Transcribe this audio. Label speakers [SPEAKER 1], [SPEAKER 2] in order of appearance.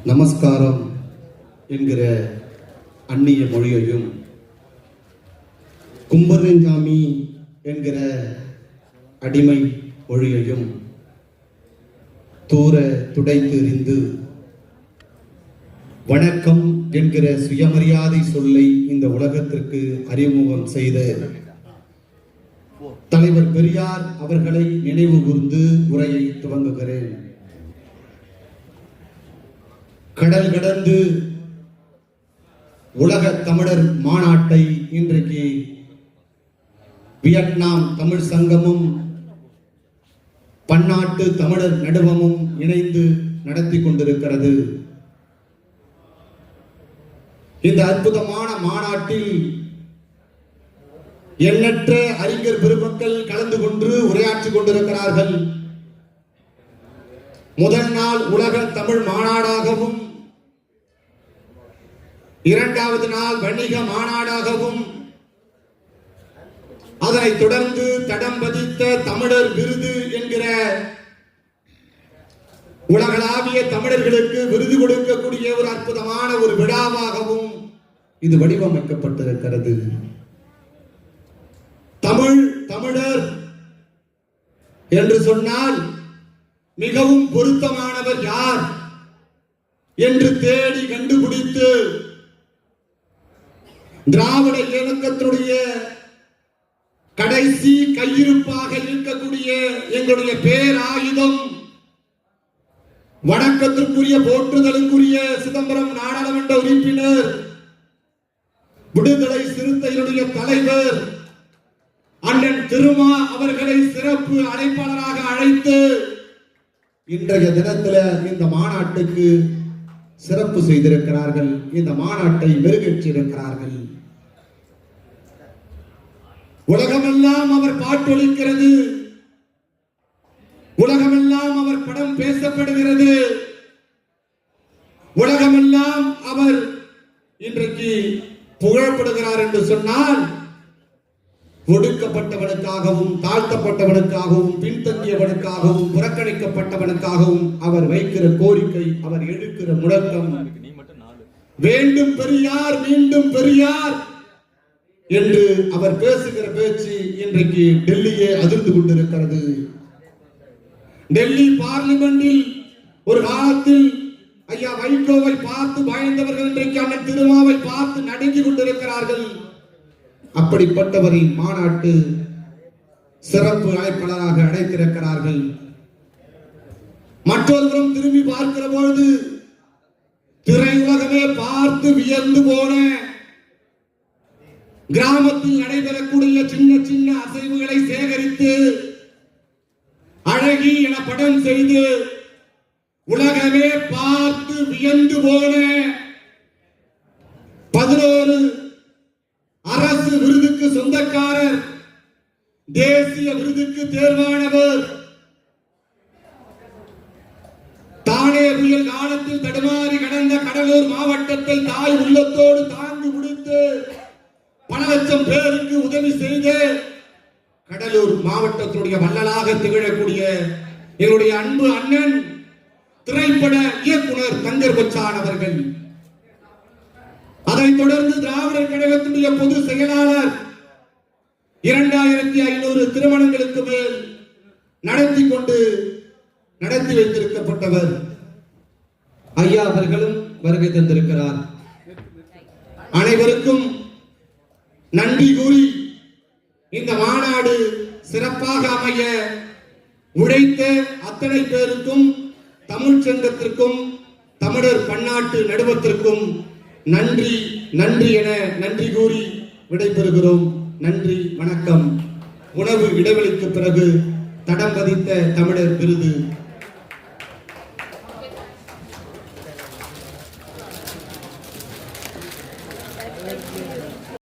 [SPEAKER 1] நமஸ்காரம் என்கிற அந்நிய மொழியையும் கும்பரஞ்சாமி என்கிற அடிமை மொழியையும் தூர துடைத்து எறிந்து வணக்கம் என்கிற சுயமரியாதை சொல்லை இந்த உலகத்திற்கு அறிமுகம் செய்த தலைவர் பெரியார் அவர்களை நினைவு கூர்ந்து உரையை துவங்குகிறேன். கடல் கடந்து உலக தமிழர் மாநாட்டை இன்றைக்கு வியட்நாம் தமிழ் சங்கமும் பன்னாட்டு தமிழர் நடுவமும் இணைந்து நடத்தி கொண்டிருக்கிறது. இந்த அற்புதமான மாநாட்டில் எண்ணற்ற அறிஞர் பெருமக்கள் கலந்து கொண்டு உரையாற்றிக் கொண்டிருக்கிறார்கள். முதல் நாள் உலக தமிழ் மாநாடாகவும், இரண்டாவது நாள் வணிக மாநாடாகவும், அதனைத் தொடர்ந்து தடம் பதித்த தமிழர் விருது என்கிற உலகளாவிய தமிழர்களுக்கு விருது கொடுக்கக்கூடிய ஒரு அற்புதமான ஒரு விழாவாகவும் இது வடிவமைக்கப்பட்டிருக்கிறது. தமிழர் என்று சொன்னால் மிகவும் பொருத்தமானவர் யார் என்று தேடி கண்டுபிடித்து திராவிட இயக்கத்தினுடைய கடைசி கையிருப்பாக இருக்கக்கூடிய எங்களுடைய பேராயுதம், வணக்கத்திற்குரிய போற்றுதலுக்குரிய சிதம்பரம் நாடாளுமன்ற உறுப்பினர், விடுதலை சிறுத்தைகளுடைய தலைவர் அண்ணன் திருமா அவர்களை சிறப்பு அழைப்பாளராக அழைத்து இன்றைய தினத்தில் இந்த மாநாட்டுக்கு சிறப்பு செய்திருக்கிறார்கள். இந்த மாநாட்டை மெருகேற்றிருக்கிறார்கள். உலகமெல்லாம் அவர் பாட்டொலிக்கிறது, உலகமெல்லாம் அவர் படம் பேசப்படுகிறது, உலகமெல்லாம் அவர் இன்றைக்கு புகழப்படுகிறார் என்று சொன்னால் ஒடுக்கப்பட்டவனுக்காகவும், தாழ்த்தப்பட்டவனுக்காகவும், பின்தங்கியவனுக்காகவும், புறக்கணிக்கப்பட்டவனுக்காகவும் அவர் வைக்கிற கோரிக்கை, அவர் எழுக்கிற முழக்கம் வேண்டும் பெரியார், மீண்டும் பெரியார் என்று அவர் பேசுகிற பேச்சு இன்றைக்கு டெல்லியே அதிர்ந்து கொண்டிருக்கிறது. டெல்லி பார்லிமெண்டில் ஒரு காலத்தில் ஐயா வைகோவை பார்த்து பயந்தவர்கள் இன்றைக்கு அண்ணன் திருமாவை பார்த்து நடுங்கி கொண்டிருக்கிறார்கள். அப்படிப்பட்டவரின் மாநாட்டு சிறப்பு அழைப்பாளராக அழைத்திருக்கிறார்கள். மற்றொருவரும் திரும்பி பார்க்கிற பொழுது திரையுலகமே பார்த்து வியந்து போன கிராமத்தில் நடைபெறக்கூடிய சின்ன சின்ன அசைவுகளை சேகரித்து அழகி என படம் செய்து உலகமே பார்த்து வியந்து போன 11 அரசு விருதுக்கு சொந்தக்காரர், தேசிய விருதுக்கு தேர்வானவர், தானே புயல் காலத்தில் தடுமாறி கடந்த கடலூர் மாவட்டத்தை தாய் உள்ளத்தோடு தாங்கி முடித்து பல லட்சம் பேருக்கு உதவி செய்து கடலூர் மாவட்டத்தினுடைய வள்ளலாக திகழக்கூடிய எங்களுடைய அன்பு அண்ணன் திரைப்பட இயக்குனர் தங்கர் பச்சான் அவர்கள், அதைத் தொடர்ந்து திராவிடர் கழகத்தினுடைய பொது செயலாளர் 2500 திருமணங்களுக்கு மேல் நடத்தி வைத்திருக்கப்பட்டவர் ஐயா அவர்களும் வருகை தந்திருக்கிறார். அனைவருக்கும் நன்றி கூறி இந்த மாநாடு சிறப்பாக அமைய உழைத்த அத்தனை பேருக்கும், தமிழ் சங்கத்திற்கும், தமிழர் பன்னாட்டு நடுவத்திற்கும் நன்றி நன்றி என நன்றி கூறி விடைபெறுகிறோம். நன்றி, வணக்கம். உணவு இடைவெளிக்கு பிறகு தடம் பதித்த தமிழர் விருது.